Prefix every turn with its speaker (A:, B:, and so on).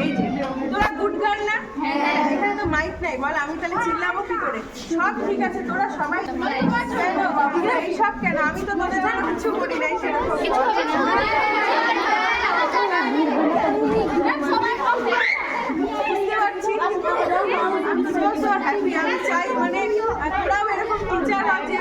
A: এই যে তোরা গুড গার্ল না? এখানে তো মাইক নাই, বল আমি তাহলে চিল্লাবো কি করে? সব ঠিক আছে, তোরা সবাই এইসব কেন? আমি তো তোদের জন্য কিছু করি নাই সেরকম। বুঝতে পারছি, কিন্তু আমি চাই মানে তোরাও এরকম টিচার আছে